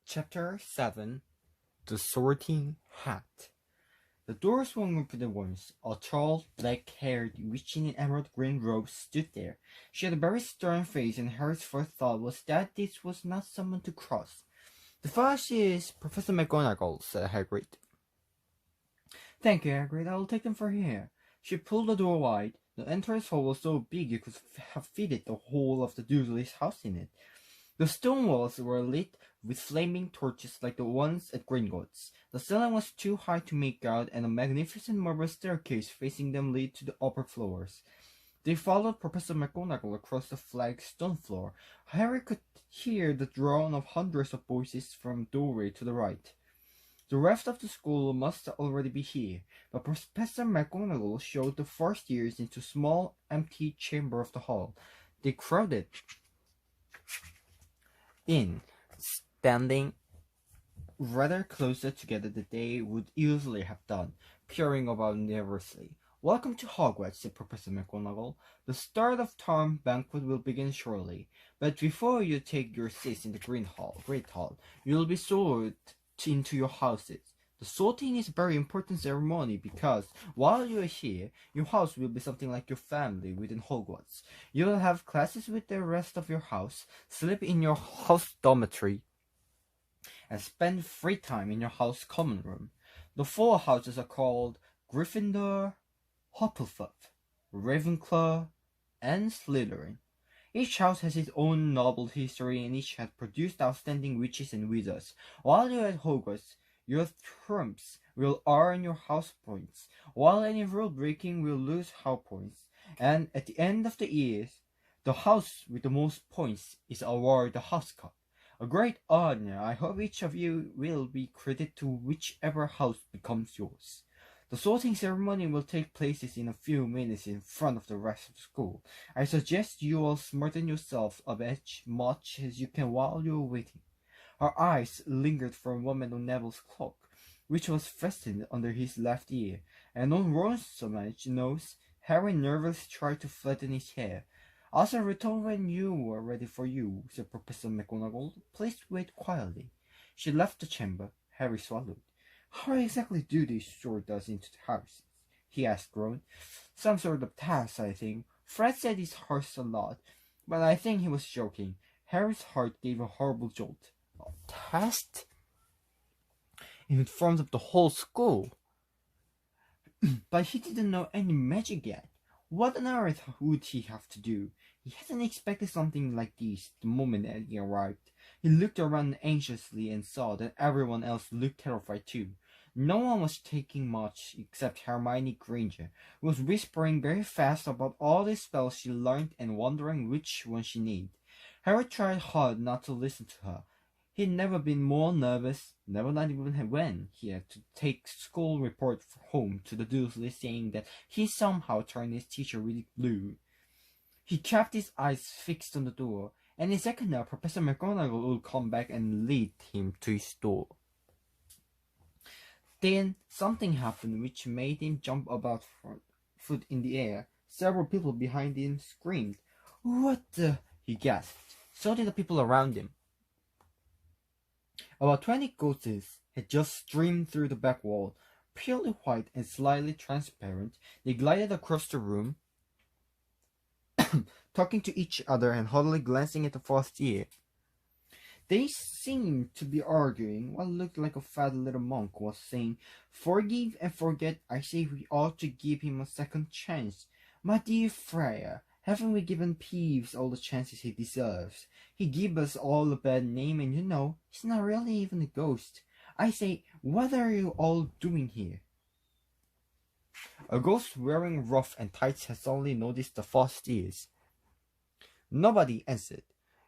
Chapter 7 The Sorting Hat. The door swung open at once. A tall, black-haired witch in an emerald green robe stood there. She had a very stern face, and Harry's first thought was that this was not someone to cross. "The first is Professor McGonagall," said Hagrid. "Thank you, Hagrid. I will take them for here." She pulled the door wide. The entrance hall was so big you could have fitted the whole of the Dursleys' house in it. The stone walls were lit with flaming torches like the ones at Gringotts. The ceiling was too high to make out, and a magnificent marble staircase facing them led to the upper floors. They followed Professor McGonagall across the flagged stone floor. Harry could hear the drone of hundreds of voices from the doorway to the right. The rest of the school must already be here, but Professor McGonagall showed the first years into a small, empty chamber of the hall. They crowded in, standing rather closer together than they would usually have done, peering about nervously. "Welcome to Hogwarts," said Professor McGonagall. "The start of term banquet will begin shortly, but before you take your seats in the Great Hall, you will be sorted into your houses. The sorting is a very important ceremony because, while you are here, your house will be something like your family within Hogwarts. You will have classes with the rest of your house, sleep in your house dormitory, and spend free time in your house common room. The four houses are called Gryffindor, Hufflepuff, Ravenclaw, and Slytherin. Each house has its own noble history, and each has produced outstanding witches and wizards. While you're at Hogwarts, your trumps will earn your house points, while any rule breaking will lose house points. And at the end of the year, the house with the most points is awarded the House Cup. A great honor. I hope each of you will be credited to whichever house becomes yours. The sorting ceremony will take place in a few minutes in front of the rest of the school. I suggest you all smarten yourselves up as much as you can while you're waiting." Her eyes lingered for a moment on Neville's cloak, which was fastened under his left ear, and on Ron's nose. Harry nervously tried to flatten his hair. "I'll return when you are ready for you," said Professor McGonagall. "Please wait quietly." She left the chamber. Harry swallowed. "How exactly do they sort us into the houses?" he asked Ron. "Some sort of task, I think. Fred said it hurts a lot, but I think he was joking." Harry's heart gave a horrible jolt. A test? In front of the whole school? But he didn't know any magic yet. What on earth would he have to do? He hadn't expected something like this the moment that he arrived. He looked around anxiously and saw that everyone else looked terrified too. No one was taking much except Hermione Granger, who was whispering very fast about all the spells she learned and wondering which one she needed. Harry tried hard not to listen to her. He'd never been more nervous, not even when he had to take school report home to the Dursleys saying that he somehow turned his teacher really blue. He kept his eyes fixed on the door, and in a second now Professor McGonagall would come back and lead him to his door. Then something happened which made him jump about foot in the air. Several people behind him screamed. "What the?" he gasped. So did the people around him. About 20 ghosts had just streamed through the back wall. Purely white and slightly transparent, they glided across the room, talking to each other and haughtily glancing at the first year. They seemed to be arguing. What looked like a fat little monk was saying, "Forgive and forget. I say we ought to give him a second chance. My dear Freya, haven't we given Peeves all the chances he deserves? He gave us all a bad name, and you know, he's not really even a ghost. I say, what are you all doing here?" A ghost wearing ruff and tights had suddenly noticed the first years. Nobody answered.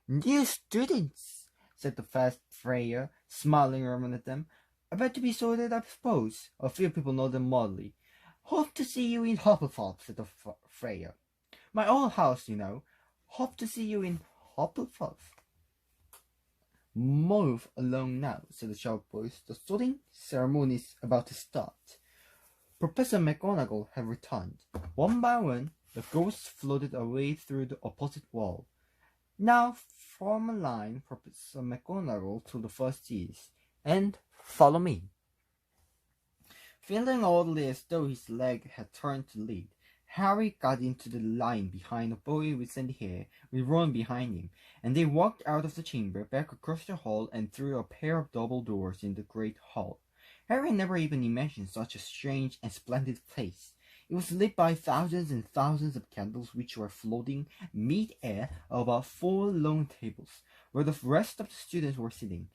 "New students," said the fat Freya, smiling around at them. "About to be sorted, I suppose." A few people nodded mildly. "Hope to see you in Hufflepuff," said the Freya. "My old house, you know. Hope to see you in Hufflepuff." "Move along now," said the sharp voice. "The sorting ceremony is about to start." Professor McGonagall had returned. One by one, the ghosts floated away through the opposite wall. Now form a line, Professor McGonagall to the first years, and follow me. Feeling oddly as though his leg had turned to lead, Harry got into the line behind a boy with sandy hair, with Ron behind him, and they walked out of the chamber, back across the hall, and through a pair of double doors in the great hall. Harry never even imagined such a strange and splendid place. It was lit by thousands and thousands of candles which were floating mid-air above 4 long tables, where the rest of the students were sitting.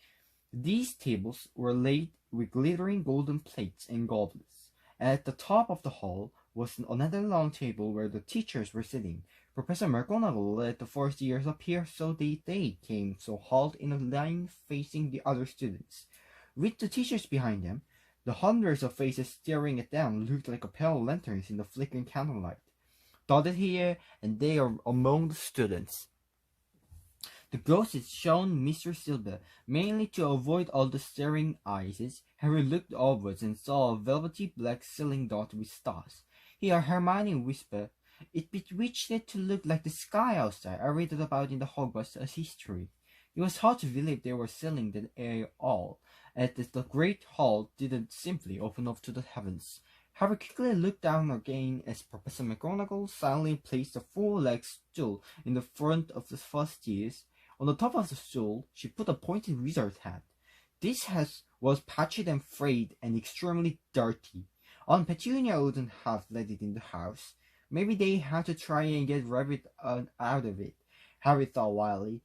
These tables were laid with glittering golden plates and goblets. At the top of the hall was another long table where the teachers were sitting. Professor McGonagall let the first years appear so they came to halt in a line facing the other students. With the teachers behind them, the hundreds of faces staring at them looked like pale lanterns in the flickering candlelight, dotted here and there among the students. The ghosts shone Mr. Silver, mainly to avoid all the staring eyes. Harry looked upwards and saw a velvety black ceiling dotted with stars. He heard Hermione whisper, "It bewitched it to look like the sky outside. I read it about in the Hogwarts as history." It was hard to believe they were sealing the air all, as the great hall didn't simply open up to the heavens. Harry quickly looked down again as Professor McGonagall silently placed a 4-legged stool in the front of the first years. On the top of the stool, she put a pointed wizard's hat. This hat was patched and frayed and extremely dirty. Aunt Petunia wouldn't have let it in the house. Maybe they had to try and get rabbit out of it, Harry thought wildly.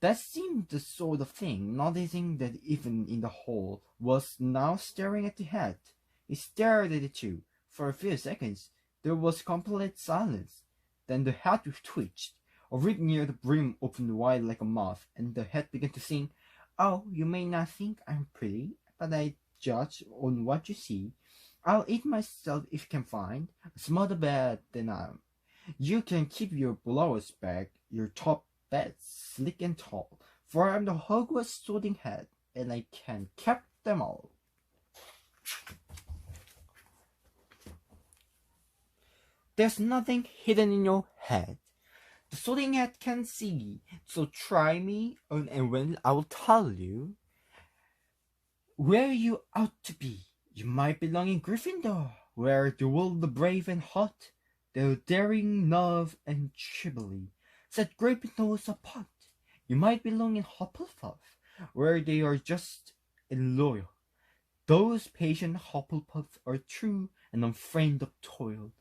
That seemed the sort of thing, noticing that even in the hall was now staring at the hat. He stared at it too. For a few seconds, there was complete silence. Then the hat twitched. A rib near the brim opened wide like a mouth, and the hat began to sing, "Oh, you may not think I'm pretty, but I judge on what you see. I'll eat myself if you can find a smarter bed than I am. You can keep your blowers back, your top bed slick and tall, for I'm the Hogwarts sorting hat, and I can cap them all." There's nothing hidden in your head. The sorting hat can see, so try me, and when I will tell you where you ought to be. You might belong in Gryffindor, where dwell the brave and hot, the daring Nerve and Chibbley, set Gryffindors apart. You might belong in Hufflepuff, where they are just and loyal. Those patient Hufflepuffs are true and unfriend of toil.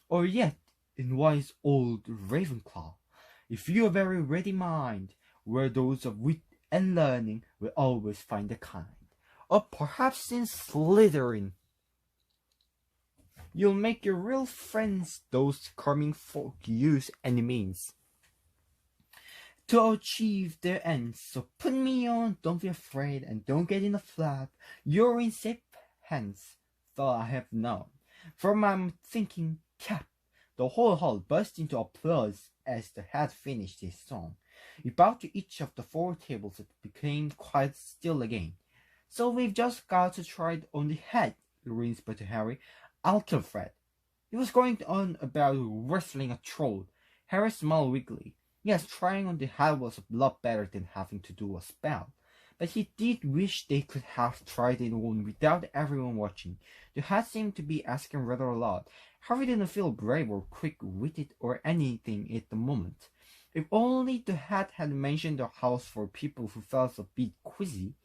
Or yet in wise old Ravenclaw, if you are very ready mind, where those of wit and learning will always find a kind. Or perhaps in Slytherin, you'll make your real friends, those charming folk use any means to achieve their ends. So put me on, don't be afraid, and don't get in a flap. You're in safe hands, though I have known. For my thinking cap. The whole hall burst into applause as the hat finished his song. He bowed to each of the 4 tables and became quite still again. "So we've just got to try it on the hat," Lorraine whispered to Harry. "I'll kill Fred." He was going on about wrestling a troll. Harry smiled weakly. Yes, trying on the hat was a lot better than having to do a spell. But he did wish they could have tried it on without everyone watching. The hat seemed to be asking rather a lot. Harry didn't feel brave or quick-witted or anything at the moment. If only the hat had mentioned a house for people who felt a bit queasy,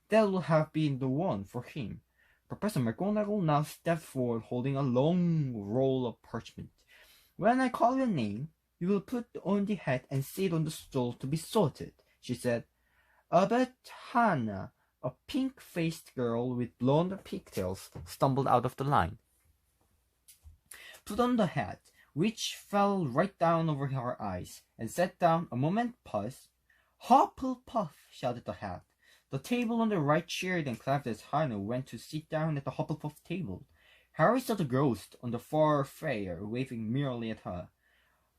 that would have been the one for him. Professor McGonagall now stepped forward holding a long roll of parchment. "When I call your name, you will put on the hat and sit on the stool to be sorted," she said. But Hannah, a pink-faced girl with blonde pigtails, stumbled out of the line, put on the hat, which fell right down over her eyes, and sat down. A moment paused. "Hufflepuff!" shouted the hat. The table on the right cheered and clapped as Hannah went to sit down at the Hufflepuff table. Harry saw the ghost on the far fair waving merrily at her.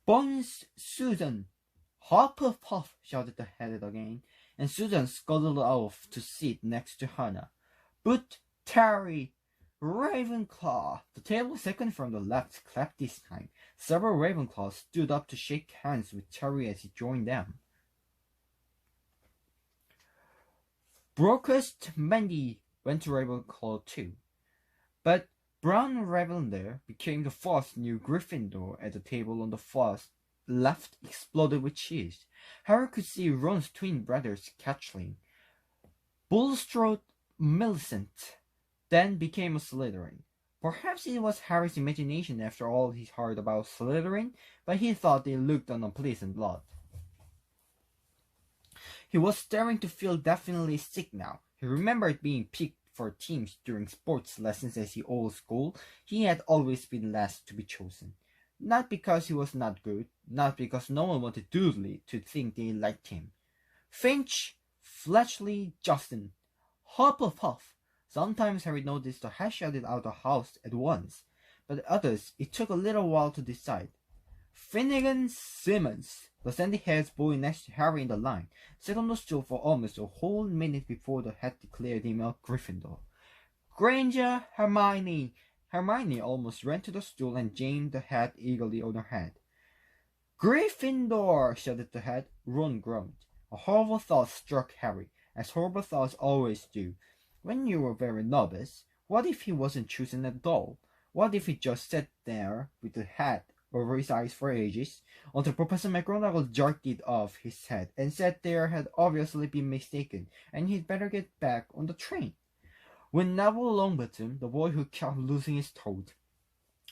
"Bones, Susan!" "Hufflepuff!" shouted the hat again, and Susan scuttled off to sit next to Hannah. "But Terry, Ravenclaw!" The table second from the left clapped this time. Several Ravenclaws stood up to shake hands with Terry as he joined them. Brocust Mandy went to Ravenclaw too. But Brown Lavender became the first new Gryffindor at the table on the far left exploded with cheese. Harry could see Ron's twin brothers cackling. Bulstrode Millicent then became a Slytherin. Perhaps it was Harry's imagination after all he heard about Slytherin, but he thought they looked an unpleasant lot. He was starting to feel definitely sick now. He remembered being picked for teams during sports lessons at his old school. He had always been last to be chosen. Not because he was not good, not because no one wanted Dudley to think they liked him. Finch, Fletchley, Justin, Hufflepuff. Sometimes Harry noticed the head shouted out the house at once, but others it took a little while to decide. Finnegan Simmons, the sandy-haired boy next to Harry in the line, sat on the stool for almost a whole minute before the head declared him a Gryffindor. Granger, Hermione. Hermione almost ran to the stool and jammed the hat eagerly on her head. Gryffindor, shouted the head. Ron groaned. A horrible thought struck Harry, as horrible thoughts always do. When you were very nervous, what if he wasn't chosen at all? What if he just sat there with the hat over his eyes for ages, until Professor McGonagall jerked it off his head and said there had obviously been mistaken, and he'd better get back on the train? When Neville Longbottom, the boy who kept losing his throat,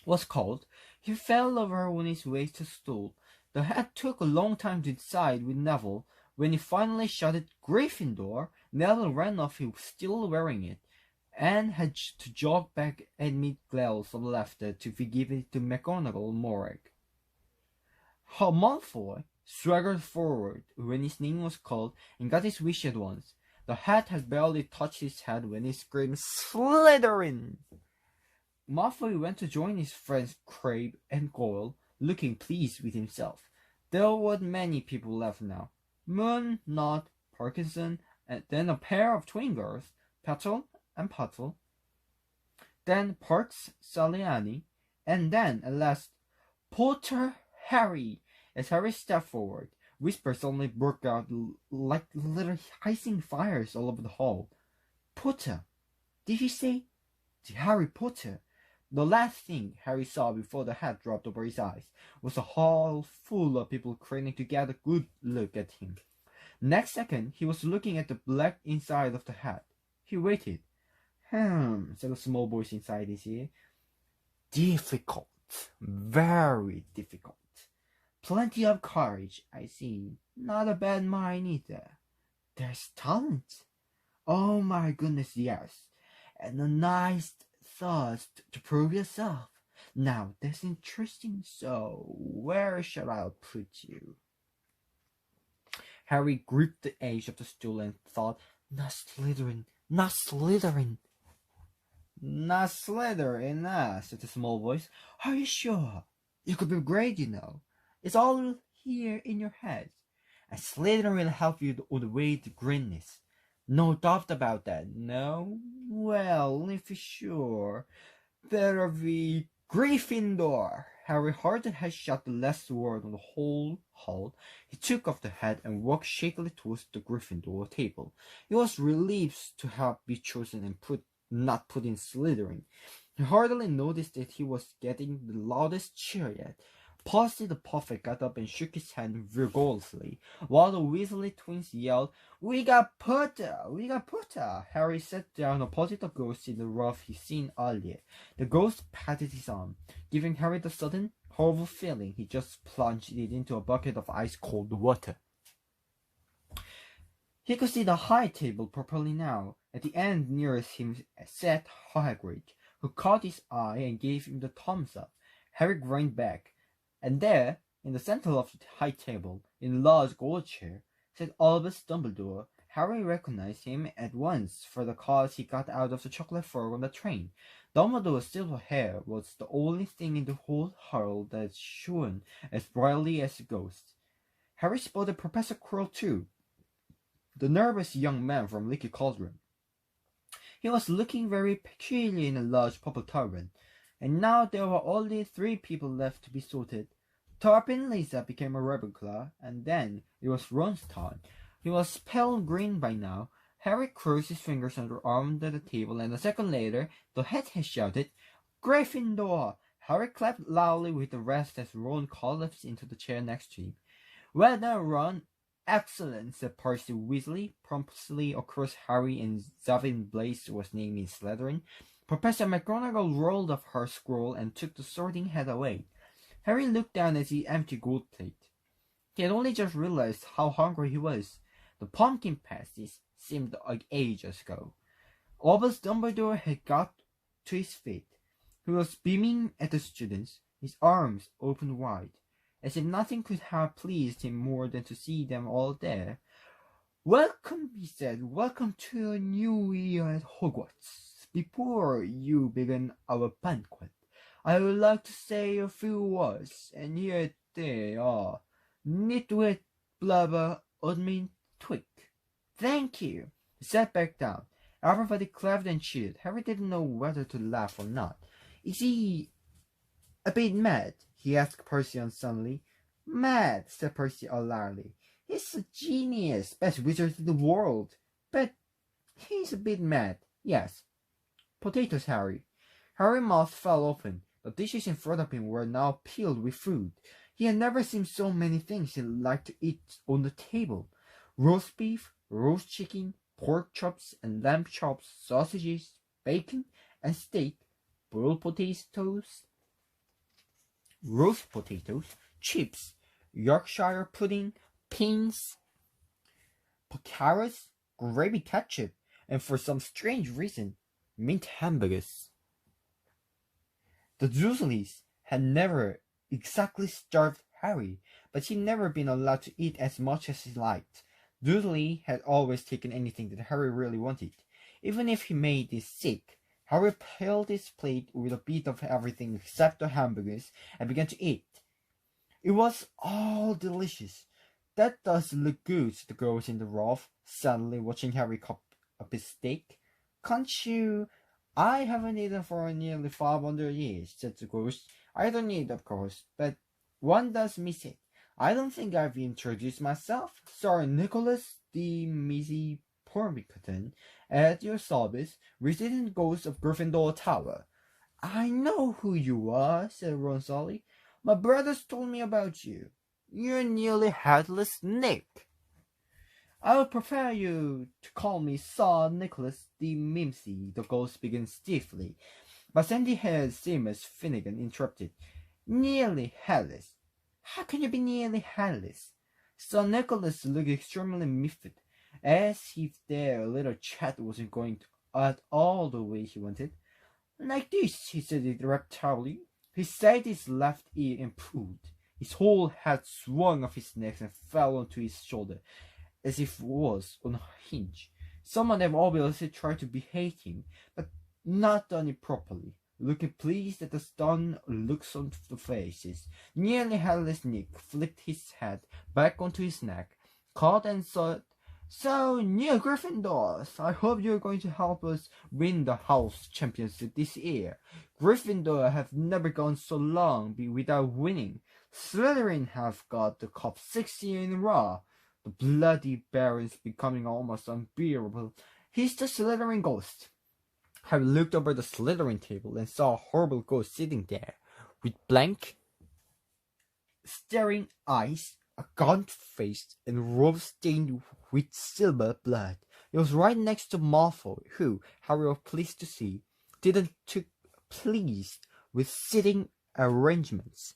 was called, he fell over on his way to stool. The hat took a long time to decide with Neville. When he finally shouted Gryffindor, Neville ran off, he was still wearing it, and had to jog back amid growls of laughter to give it to McGonagall and Morag. Malfoy swaggered forward when his name was called and got his wish at once. The hat had barely touched his head when he screamed, Slytherin! Malfoy went to join his friends Crabbe and Goyle, looking pleased with himself. There were many people left now. Moon, Nod, Parkinson, and then a pair of twin girls, Petal and Pottle, then Perks, Saliani, and then, at last, Potter Harry. As Harry stepped forward, whispers suddenly broke out like little hissing fires all over the hall. Potter! Did he say? Harry Potter! The last thing Harry saw before the hat dropped over his eyes was a hall full of people craning to get a good look at him. Next second, he was looking at the black inside of the hat. He waited. Said a small voice inside his ear. Difficult. Very difficult. Plenty of courage, I see. Not a bad mind either. There's talent. Oh my goodness, yes. And a nice thirst to prove yourself. Now, that's interesting. So, where shall I put you? Harry gripped the edge of the stool and thought, Not Slytherin, not Slytherin. Not Slytherin, said the small voice. Are you sure? You could be great, you know. It's all here in your head. And Slytherin will help you on the way to greatness. No doubt about that, no? Well, if you're sure, better be Gryffindor. Harry hardly had shut the last word on the whole hall. He took off the hat and walked shakily towards the Gryffindor table. He was relieved to have been chosen and not put in Slytherin. He hardly noticed that he was getting the loudest cheer yet. Percy the Prophet got up and shook his hand vigorously, while the Weasley twins yelled, We got Potter! We got Potter! Harry sat down opposite the ghost in the rough he'd seen earlier. The ghost patted his arm, giving Harry the sudden, horrible feeling he just plunged it into a bucket of ice-cold water. He could see the high table properly now. At the end nearest him sat Hagrid, who caught his eye and gave him the thumbs up. Harry grinned back. And there, in the center of the high table, in a large gold chair, sat Albus Dumbledore. Harry recognized him at once for the cause he got out of the chocolate frog on the train. Dumbledore's silver hair was the only thing in the whole hall that shone as brightly as a ghost. Harry spotted Professor Quirrell too, the nervous young man from Leaky Cauldron. He was looking very peculiar in a large purple turban, and now there were only 3 people left to be sorted. Turpin Lisa became a Ravenclaw, and then it was Ron's turn. He was pale green by now, Harry crossed his fingers under the table, and a second later, the head had shouted, "Gryffindor!" Harry clapped loudly with the rest as Ron collapsed into the chair next to him. "Well done, Ron. Excellent," said Percy Weasley, promptly across Harry and Zavin Blaze was naming Slytherin. Professor McGonagall rolled up her scroll and took the sorting hat away. Harry looked down at his empty gold plate. He had only just realized how hungry he was. The pumpkin pasties seemed like ages ago. Albus Dumbledore had got to his feet. He was beaming at the students, his arms open wide, as if nothing could have pleased him more than to see them all there. "Welcome," he said. "Welcome to a new year at Hogwarts. Before you begin our banquet, I would like to say a few words, and here they are. Nitwit, blubber, admin, twig." "Thank you." He sat back down. Everybody clapped and cheered. Harry didn't know whether to laugh or not. "Is he a bit mad?" he asked Percy suddenly. "Mad," said Percy loudly. "He's a genius, best wizard in the world. But he's a bit mad, yes." "Potatoes, Harry." Harry's mouth fell open. The dishes in front of him were now filled with food. He had never seen so many things he liked to eat on the table. Roast beef, roast chicken, pork chops and lamb chops, sausages, bacon, and steak, boiled potatoes, roast potatoes, chips, Yorkshire pudding, beans, carrots, gravy ketchup, and for some strange reason, mint hamburgers. The Dursleys had never exactly starved Harry, but he'd never been allowed to eat as much as he liked. Dursley had always taken anything that Harry really wanted. Even if he made it sick, Harry filled his plate with a bit of everything except the hamburgers and began to eat. It was all delicious. "That does look good," said the girls in the loft, sadly watching Harry cup up his steak. "Can't you?" "I haven't eaten for nearly 500 years, said the ghost. "I don't eat, of course, but one does miss it. I don't think I've introduced myself. Sir Nicholas de Missy Pormicotton, at your service, resident ghost of Gryffindor Tower." "I know who you are," said Ron softly. "My brothers told me about you. You're nearly headless Nick." "I would prefer you to call me Sir Nicholas de Mimsy," the ghost began stiffly. But sandy-haired Seamus Finnegan interrupted. "Nearly headless? How can you be nearly headless?" Sir Nicholas looked extremely miffed, as if their little chat wasn't going at all the way he wanted. "Like this," he said irritably. He saved his left ear and pulled. His whole head swung off his neck and fell onto his shoulder, as if it was on a hinge. Someone had obviously tried to behave him, but not done it properly. Looking pleased at the stunned looks on the faces, nearly headless Nick flicked his head back onto his neck, caught and said, "So, new Gryffindors, I hope you're going to help us win the house championship this year. Gryffindor have never gone so long without winning. Slytherin have got the cup 6 years in a row. The bloody Baron's becoming almost unbearable. He's the Slytherin ghost." Harry looked over the Slytherin table and saw a horrible ghost sitting there, with blank, staring eyes, a gaunt face, and robes stained with silver blood. It was right next to Malfoy, who, Harry was pleased to see, didn't look pleased with sitting arrangements.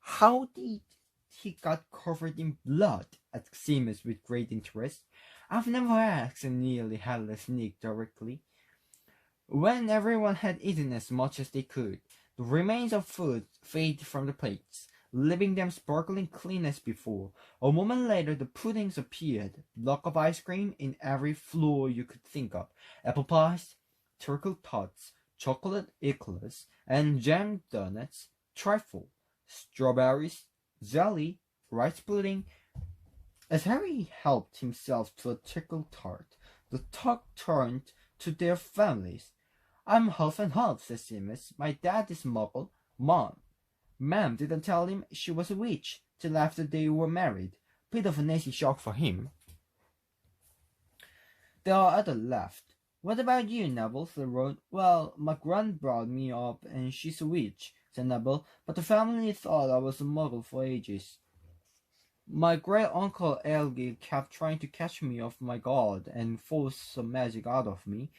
"How did he got covered in blood?" asked Seamus with great interest. "I've never asked," nearly headless Nick directly. When everyone had eaten as much as they could, the remains of food faded from the plates, leaving them sparkling clean as before. A moment later, the puddings appeared, block of ice cream in every floor you could think of, apple pies, turtle tarts, chocolate eclairs, and jam donuts, trifle, strawberries, jelly, rice pudding. As Harry helped himself to a turtle tart, the talk turned to their families. "I'm half and half," said Seamus. "My dad is Muggle. Ma'am didn't tell him she was a witch till after they were married. Bit of an easy shock for him." The other laughed. What about you, Neville? said Ron. Well, my grand brought me up, and she's a witch, said Neville, but the family thought I was a muggle for ages. My great-uncle Elgi kept trying to catch me off my guard and force some magic out of me.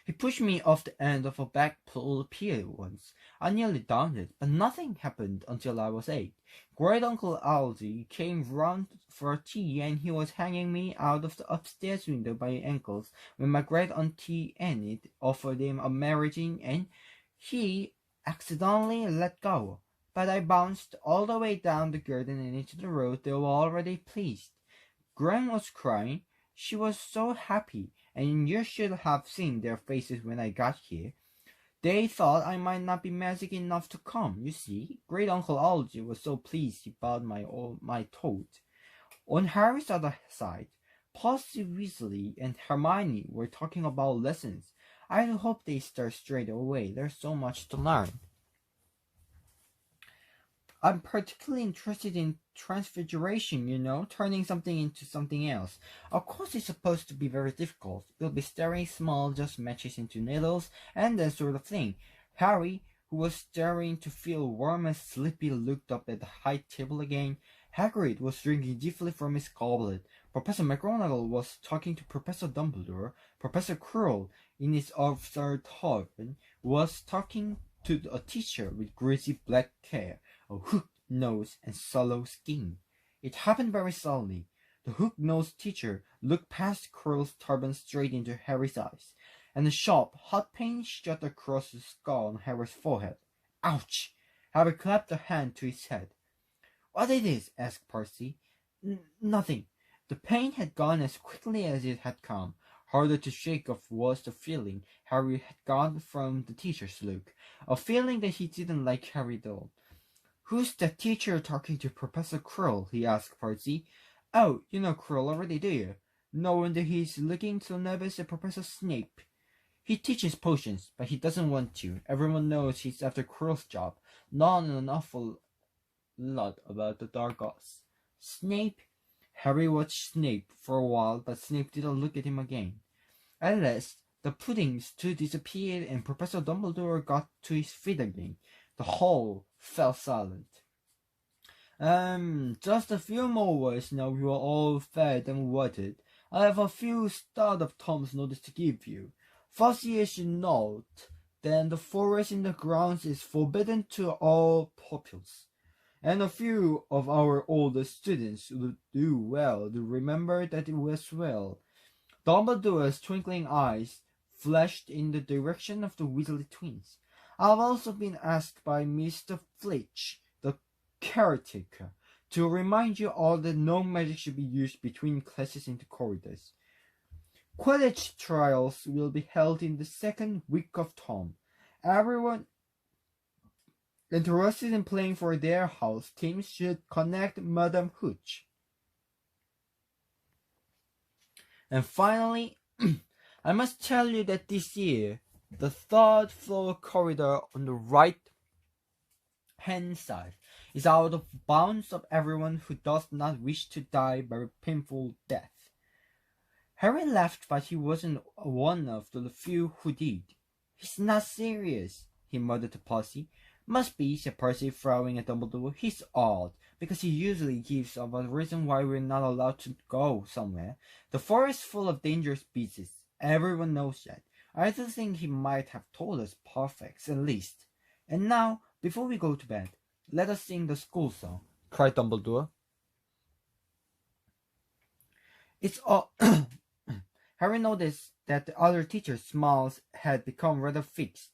He pushed me off the end of a back-pull pier once. I nearly drowned it, but nothing happened until I was 8. Great-uncle Algy came round for tea, and he was hanging me out of the upstairs window by the ankles when my great-auntie Enid offered him a marriage ring, and he accidentally let go. But I bounced all the way down the garden and into the road. They were already pleased. Gran was crying. She was so happy, and you should have seen their faces when I got here. They thought I might not be magic enough to come, you see. Great-uncle Algy was so pleased he bowed my toad. On Harry's other side, Percy Weasley and Hermione were talking about lessons. I hope they start straight away. There's so much to learn. I'm particularly interested in Transfiguration, turning something into something else. Of course it's supposed to be very difficult. You'll be staring small, just matches into needles, and that sort of thing. Harry, who was staring to feel warm and sleepy, looked up at the high table again. Hagrid was drinking deeply from his goblet. Professor McGonagall was talking to Professor Dumbledore. Professor Quirrell, in his absurd turban, was talking to a teacher with greasy black hair, a hooked nose, and sallow skin. It happened very suddenly. The hook-nosed teacher looked past Quirrell's turban straight into Harry's eyes, and a sharp, hot pain shot across the scar on Harry's forehead. Ouch! Harry clapped a hand to his head. What is this? Asked Percy. Nothing. The pain had gone as quickly as it had come. Harder to shake off was the feeling Harry had gotten from the teacher's look, a feeling that he didn't like Harry at all. Who's that teacher talking to Professor Quirrell? He asked Percy. Oh, you know Quirrell already, do you? No wonder he's looking so nervous at Professor Snape. He teaches potions, but he doesn't want to. Everyone knows he's after Quirrell's job. Not an awful lot about the dark arts. Snape? Harry watched Snape for a while, but Snape didn't look at him again. At last, the puddings too disappeared, and Professor Dumbledore got to his feet again. The hall fell silent. Just a few more words now you are all fed and watered. I have a few start-up Tom's notice to give you. First, you should note that the forest in the grounds is forbidden to all pupils, and a few of our older students would do well to remember that as well. Dumbledore's twinkling eyes flashed in the direction of the Weasley twins. I've also been asked by Mr. Flitch, the caretaker, to remind you all that no magic should be used between classes in the corridors. Quidditch trials will be held in the second week of term. Everyone interested in playing for their house teams should connect Madame Hooch. And finally, I must tell you that this year, the third floor corridor on the right-hand side is out of bounds of everyone who does not wish to die by a painful death. Harry laughed, but he wasn't one of the few who did. He's not serious, he muttered to Percy. Must be, said Percy, frowning at Dumbledore. He's odd, because he usually gives up a reason why we're not allowed to go somewhere. The forest is full of dangerous beasts. Everyone knows that. I do think he might have told us perfects, at least. And now, before we go to bed, let us sing the school song, cried Dumbledore. It's all... Harry noticed that the other teacher's smiles had become rather fixed.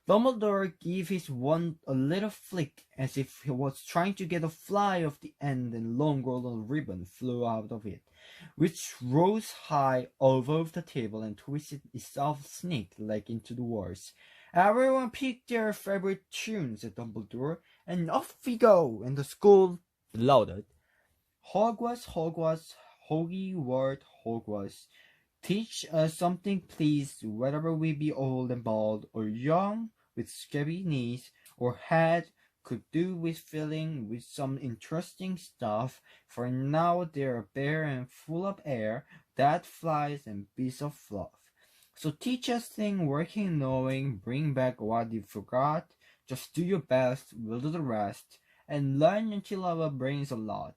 Dumbledore gave his wand a little flick as if he was trying to get a fly off the end, and long golden ribbon flew out of it, which rose high above the table and twisted itself snake-like into the walls. Everyone picked their favorite tunes, said Dumbledore, and off we go, and the school lauded. Hogwarts, Hogwarts, Hoggy-Wart, Hogwarts. Teach us something, please, whether we be old and bald, or young, with scabby knees, or had could do with filling with some interesting stuff, for now they are bare and full of air, dead flies, and bits of fluff. So teach us thing, working, knowing, bring back what you forgot, just do your best, we'll do the rest, and learn until our brains a lot.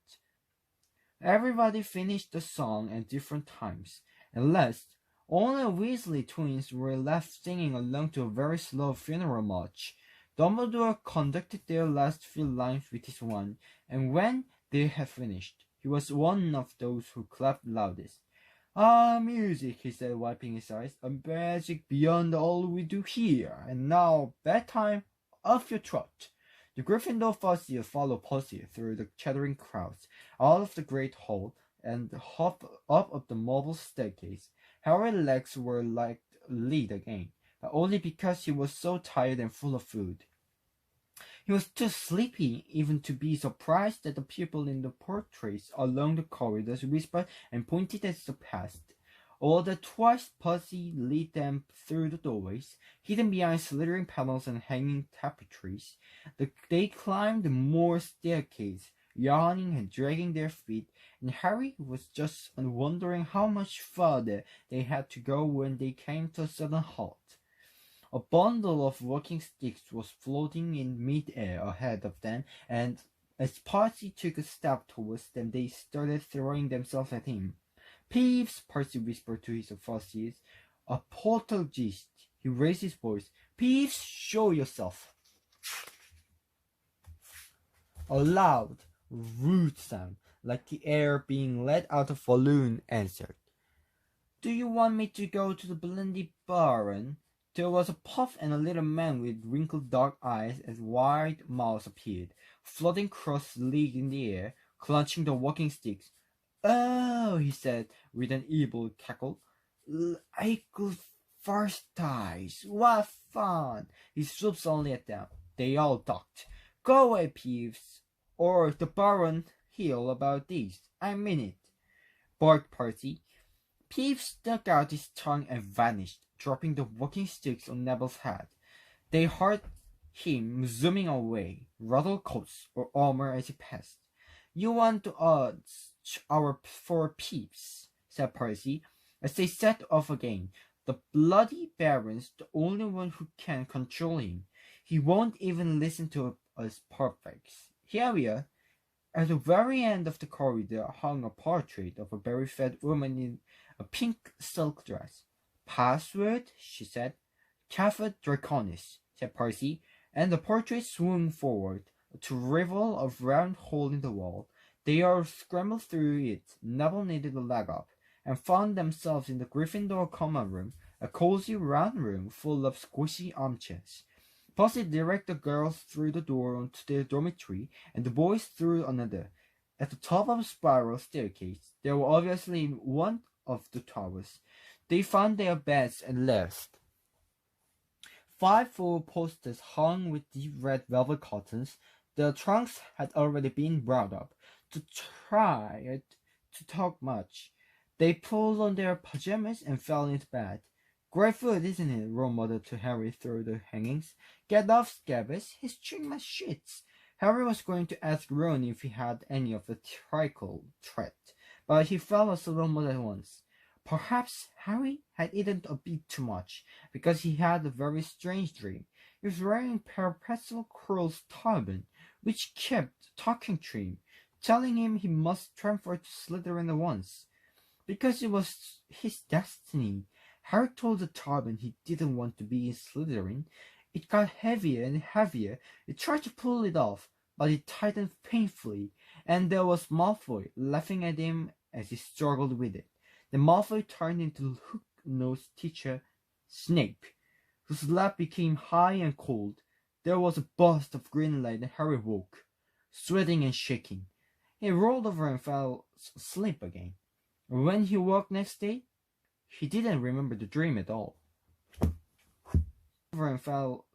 Everybody finished the song at different times, and last, only Weasley twins were left singing along to a very slow funeral march. Dumbledore conducted their last few lines with his wand, and when they had finished, he was one of those who clapped loudest. "Ah, music," he said, wiping his eyes, "a magic beyond all we do here. And now, bedtime, off your trot." The Gryffindor Fuzzy followed Pussy through the chattering crowds, out of the great hall, and up the marble staircase. Harry's legs were like lead again, but only because he was so tired and full of food. He was too sleepy even to be surprised that the people in the portraits along the corridors whispered and pointed as they passed. All the twice Pussy led them through the doorways, hidden behind slithering panels and hanging tapestries. They climbed more staircases, yawning and dragging their feet, and Harry was just wondering how much farther they had to go when they came to a sudden halt. A bundle of walking sticks was floating in mid-air ahead of them, and as Percy took a step towards them, they started throwing themselves at him. "Peeves," Percy whispered to his Fuzzies. "A poltergeist." He raised his voice. "Peeves, show yourself." A loud, rude sound, like the air being let out of a balloon, answered. "Do you want me to go to the Blendy Baron?" There was a puff, and a little man with wrinkled dark eyes and wide mouth appeared, floating cross-legged in the air, clutching the walking sticks. "Oh," he said with an evil cackle, "I could first ties. What fun!" He swooped suddenly at them. They all ducked. "Go away, Peeves, or the Baron he'll about this. I mean it," barked Percy. Peeves stuck out his tongue and vanished, dropping the walking sticks on Neville's head. They heard him zooming away, rattle coats or armor as he passed. "You want to odds our for Peeves," said Percy, as they set off again. "The bloody Baron's the only one who can control him. He won't even listen to us perfects. Here we are." At the very end of the corridor hung a portrait of a very fat woman in a pink silk dress. "Password?" she said. "Cafet Draconis," said Percy, and the portrait swung forward to reveal a round hole in the wall. They all scrambled through it. Neville needed a leg up, and found themselves in the Gryffindor common room, a cozy round room full of squishy armchairs. Percy directed the girls through the door onto their dormitory, and the boys through another. At the top of a spiral staircase, they were obviously in one of the towers. They found their beds at last. 5 full posters hung with deep red velvet curtains. Their trunks had already been brought up to try to talk much. They pulled on their pajamas and fell into bed. "Great food, isn't it?" Ron muttered to Harry through the hangings. "Get off, Scabbers. He's chewing my shits." Harry was going to ask Ron if he had any of the trickle threat, but he felt a little more at once. Perhaps Harry had eaten a bit too much, because he had a very strange dream. He was wearing Perpetual Curl's turban, which kept talking to him, telling him he must transfer to Slytherin at once, because it was his destiny. Harry told the turban he didn't want to be in Slytherin. It got heavier and heavier. He tried to pull it off, but it tightened painfully, and there was Malfoy laughing at him as he struggled with it. Then Malfoy turned into hook-nosed teacher Snape, whose laugh became high and cold. There was a burst of green light, and Harry woke, sweating and shaking. He rolled over and fell asleep again. When he woke next day, he didn't remember the dream at all. Over and fell